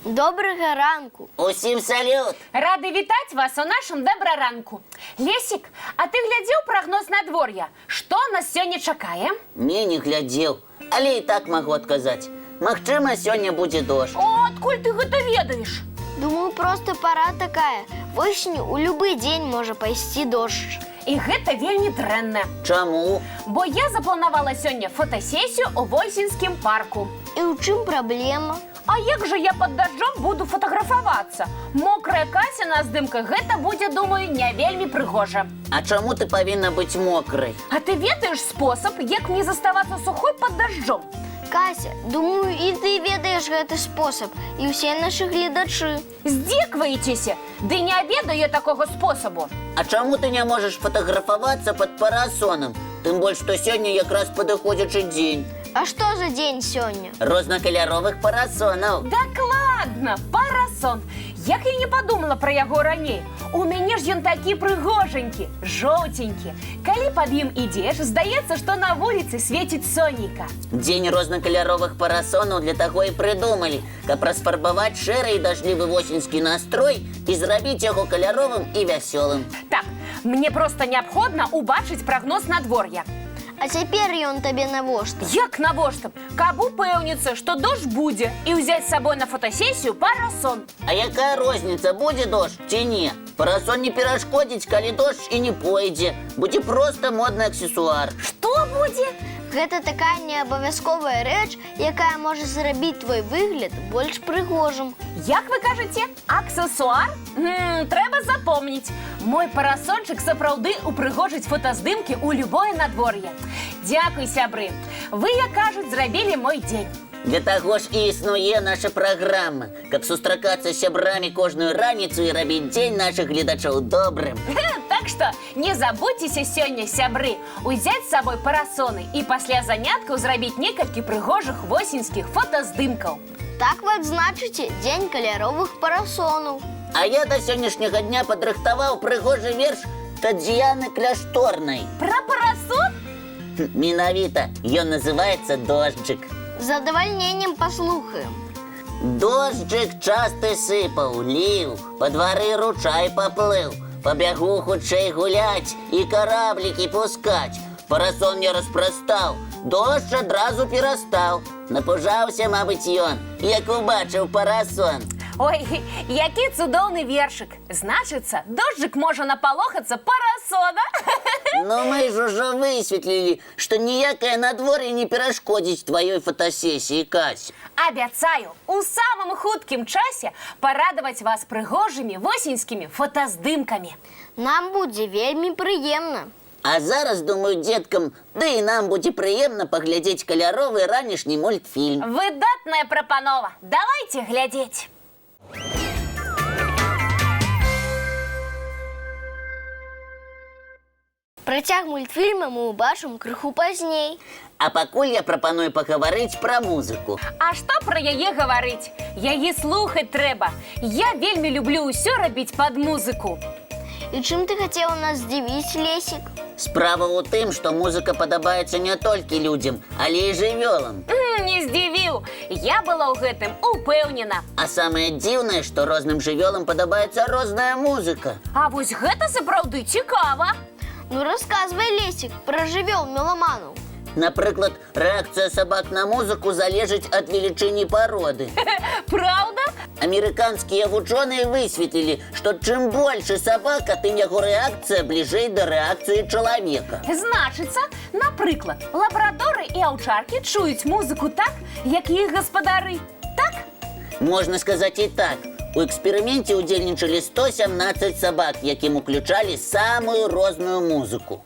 Доброго ранку. Усім салют! Рады вітаць вас у нашым добраранку. Лесік, а ты глядзеў прагноз надвор'я? Што нас сёння чакае? Не глядзеў, але і так магу адказаць. Магчыма, сёння будзе дождж. О, адкуль ты гэта ведаеш? Думаю, просто пора такая. Восенью у любы дзень можа пайсці дождж. І гэта вельмі дрэнна. Чаму? Бо я запланавала сёння фотасесію ў Восеньскім парку. І ў чым праблема? А як жа я пад дажджом буду фатаграфавацца? Мокрая Кася на здымках, гэта будзе, думаю, не вельмі прыгожа. А чаму ты павінна быць мокрай? А ты ведаеш спосаб, як не заставацца сухой пад дажджом? Кася, думаю, і ты ведаеш гэты спосаб, і ўсе нашы гледачы. Здзекваецеся? Ды не ведаю я такога спосабу. А чаму ты не можаш фатаграфавацца пад парасонам? Тым больш, што сёння якраз падыходзячы дзень. А што за дзень сёння? Рознакаляровых парасонаў. Дакладна, парасон. Як я не падумала пра яго раней. У мяне ж ён такі прыгожанькі, жоўценькі. Калі пад ім ідзеш, здаецца, што на вуліцы свеціць сонейка. Дзень рознакаляровых парасонаў для таго і прыдумалі, каб расфарбаваць шэры і дажджлівы восеньскі настрой і зрабіць яго каляровым і вясёлым. Так, мне проста неабходна убачыць прагноз надвор'я. А цяпер ён табе навошта? Як навошта? Каб упэўніцца, што дождж будзе і ўзяць з сабой на фотасесію парасон. А якая розніца, будзе дождж ці не? Парасон не перашкодзіць, калі дождж і не пойдзе. Будзе проста модны аксесуар. Што будзе? Гэта такая неабавязковая рэч, якая можа зрабіць твой выгляд больш прыгожым. Як вы кажаце, аксесуар? Трэба запомніць. Мой парасончык сапраўды упрыгожыць фотаздымкі ў любое надвор'е. Дзякуй, сябры. Вы, як кажуць, зрабілі мой дзень. Для таго ж і існуе наша праграма, каб сустракацца з сябрамі кожную раніцу і рабіць дзень нашых гледачоў добрым. Так што не забудзьцеся сёння, сябры, узяць з сабой парасоны і пасля заняткаў зрабіць некалькі прыгожых восеньскіх фотаздымкаў. Так вы адзначыце дзень каляровых парасонаў. А я да сённяшняга дня падрыхтаваў прыгожы верш Тадзіяны Кляшторнай. Пра парасон? Менавіта, ён называецца «Дожджык». З задавальненнем паслухаем. Дожджык часты сыпаў, ліў, па двары ручай паплыў. Пабягу хутчэй гуляць і караблікі пускаць. Парасон я распрастаў, дождж адразу перастаў. Напужаўся, мабыць, ён, як убачыў парасон. Ой, які цудоўны вершык. Значыцца, дожджык можа напалохацца парасона. Но мы ж ужо высветлілі, што ніякае надвор'е не перашкодзіць тваёй фотасесіі, Кась. Абяцаю, у самым хуткім часе парадаваць вас прыгожымі восеньскімі фотаздымкамі. Нам будзе вельмі прыемна. А зараз, думаю, дзеткам, ды і нам будзе прыемна паглядзець каляровы ранішні мультфільм. Выдатная прапанова. Давайце глядзець. Працяг мультфільма мы ўбачым крыху пазней. А пакуль я прапаную пагаварыць пра музыку. А што пра яе гаварыць? Яе слухаць трэба. Я вельмі люблю ўсё рабіць пад музыку. І чым ты хацеў нас здзівіць, Лесік? Справа ў тым, што музыка падабаецца не толькі людзям, але і жывёлам. Не здзівіў. Я была ў гэтым упэўнена. А самае дзіўнае, што розным жывёлам падабаецца розная музыка. А вось гэта сапраўды цікава. Ну расказвай, Лесік, пра жывёл меламанаў. Напрыклад, рэакцыя сабак на музыку залежыць ад велічыні пароды. Праўда? Амерыканскія вучоныя высветлілі, што чым большы сабака, тым яго рэакцыя бліжэй да рэакцыі чалавека. Значыцца, напрыклад, лабрадоры і аўчаркі чуюць музыку так, як іх гаспадары. Так? Можна сказаць і так. У эксперыменце ўдзельнічалі 117 сабак, якім уключалі самую розную музыку.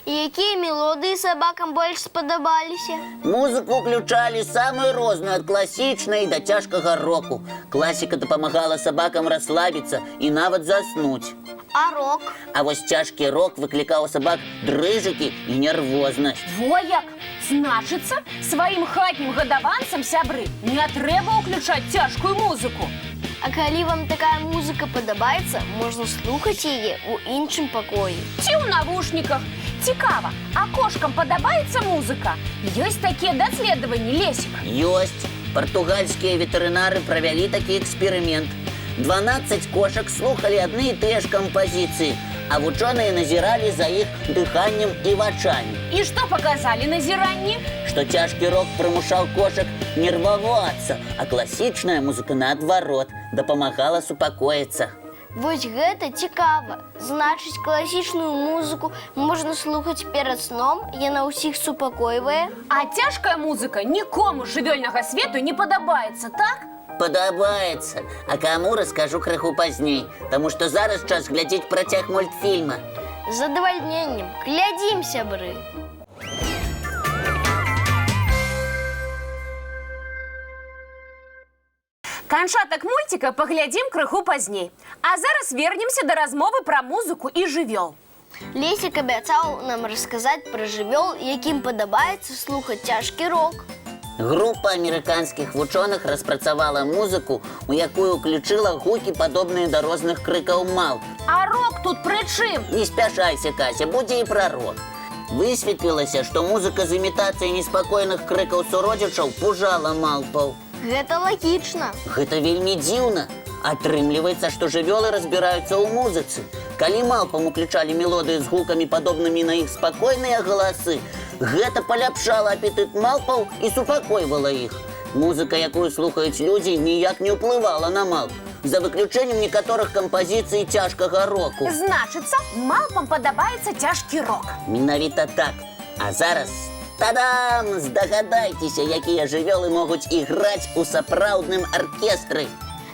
І якія мелодыі сабакам больш спадабаліся? Музыку ўключалі самую розную, ад класічнай да цяжкага року. Класіка дапамагала сабакам расслабіцца і нават заснуць. А рок? А вось цяжкі рок выклікаў у сабак дрыжыкі і нервознасць. Во як! Значыцца, сваім хатнім гадаванцам, сябры, не трэба ўключаць цяжкую музыку. А калі вам такая музыка падабаецца, можна слухаць яе ў іншым пакоі. Ці ў навушніках. Цікава, а кошкам падабаецца музыка? Ёсць такія даследаванні, Лесік? Ёсць. Португальские ветеринары провели такі эксперимент. 12 кошек слухали одни и те же композиции, а ученые назирали за их дыханием и вачами. И что показали назиранні? Что тяжкий рок примушал кошек нервоваться, а классичная музыка наадварот дапамагала супакоиться. Вось гэта цікава. Значыць, класічную музыку можна слухаць перад сном, яна ўсіх супакойвае. А цяжкая музыка нікому з жывёльнага свету не падабаецца, так? Подобается. А кому расскажу крыху поздней, потому что зараз час глядзець працяг мультфільма. З задавальненнем. Глядзім, сябры. Канчатак мультика паглядзім крыху пазней. А зараз вернемся да размовы пра музыку і жывёл. Лесік абяцаў нам расказаць пра жывёл, якім падабаецца слухаць цяжкі рок. Группа американских вучоных распрацавала музыку, у якую уключила гукі, падобныя да розных крыкаў малп. А рок тут пры чым? Не спяшайся, Кася, будзе і пра рок. Высветлілася, што музыка з імітацыяй неспакойных крыкаў суродзічаў пужала малпаў. Гэта лагічна. Гэта вельмі дзіўна. Атрымліваецца, што жывёлы разбіраюцца ў музыцы. Калі малпам уключалі мелодыі з гукамі, падобнымі на іх спакойныя галасы, гэта паляпшала апетыт малпаў і супакойвала іх. Музыка, якую слухаюць людзі, ніяк не ўплывала на малп, за выключэннем некаторых кампазіцый цяжкага року. Значыцца, малпам падабаецца цяжкі рок. Менавіта так. А зараз, та-дам! Здагадайцеся, якія жывёлы могуць іграць у сапраўдным аркестры.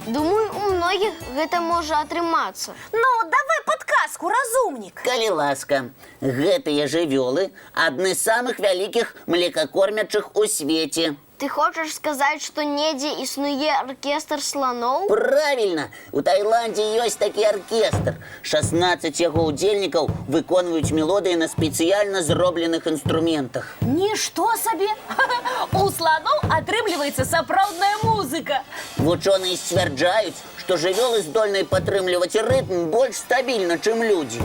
Думаю, у многіх гэта можа атрымацца. Ну, давай падказку, разумнік. Калі ласка, гэтыя жывёлы адны з самых вялікіх млекакормячых у свеце. Ты хочаш сказаць, што недзе існуе аркестр сланоў? Правильно! У Таиланде ёсць такі аркестр. 16 яго удзельнікаў выконваюць мелодыі на спецыяльна зробленых інструментах. Нішто сабе! У сланоў атрымліваецца сапраўдная музыка. Вучоныя сцвярджаюць, што жывёлы здольныя падтрымліваць рытм больш стабільна, чым людзі.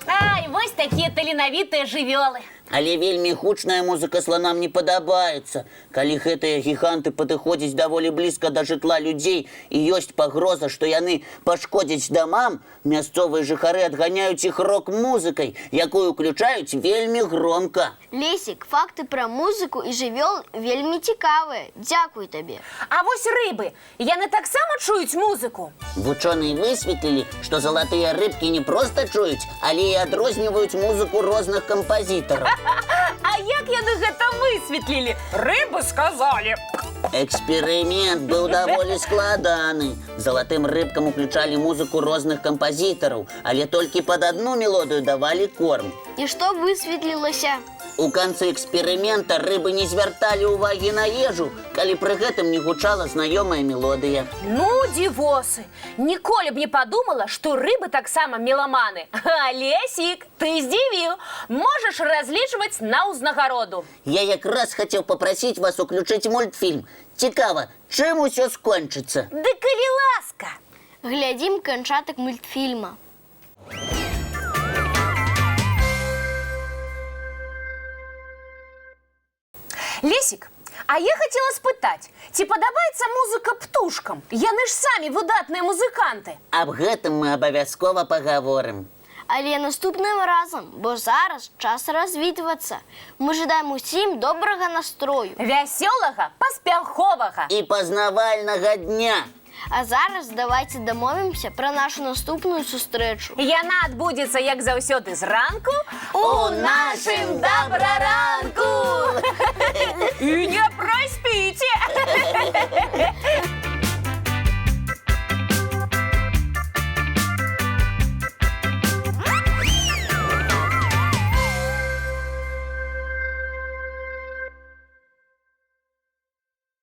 Ай, вось такія таленавітыя жывёлы. Але вельмі гучная музыка слонам не падабаецца. Калі гэтыя гіганты падыходзяць даволі блізка да жытла людзей і ёсць пагроза, што яны пашкодзяць дамам, мясцовыя жыхары адганяюць іх рок-музыкай, якую уключаюць вельмі громка. Лесік, факты пра музыку і жывёл вельмі цікавыя. Дзякуй табе. А вось рыбы, яны таксама чуюць музыку? Вучоныя высветлілі, што залатыя рыбкі не проста чуюць, але і адрозніваюць музыку розных кампазітараў. А як яны гэта высветлілі? Рыбы сказалі. Эксперымент быў даволі складаны. Залатым рыбкам уключалі музыку розных кампазітараў, але толькі пад адну мелодыю давалі корм. І што высветлілася? У канцы эксперымента рыбы не звярталі ўвагі на ежу, калі пры гэтым не гучала знаёмая мелодыя. Ну, дзівосы, ніколі б не падумала, што рыбы таксама меламаны. А, Лесік, ты здзівіў. Можаш разлічваць на ўзнагароду. Я якраз хацеў папрасіць вас уключыць мультфільм. Цікава, чым усё скончыцца? Ды калі ласка. Глядзім канчатак мультфільма. Лесік, а я хацела спытаць, ці падабаецца музыка птушкам? Яны ж самі выдатныя музыканты. Аб гэтым мы абавязкова пагаворым. Але наступным разам, бо зараз час развітвацца. Мы жадаем усім добрага настрою. Вясёлага, паспяховага. І пазнавальнага дня. А зараз давайце дамовімся пра нашу наступную сустрэчу. Яна адбудзецца, як заўсёды, зранку У нашым добраранку! І не праспіце!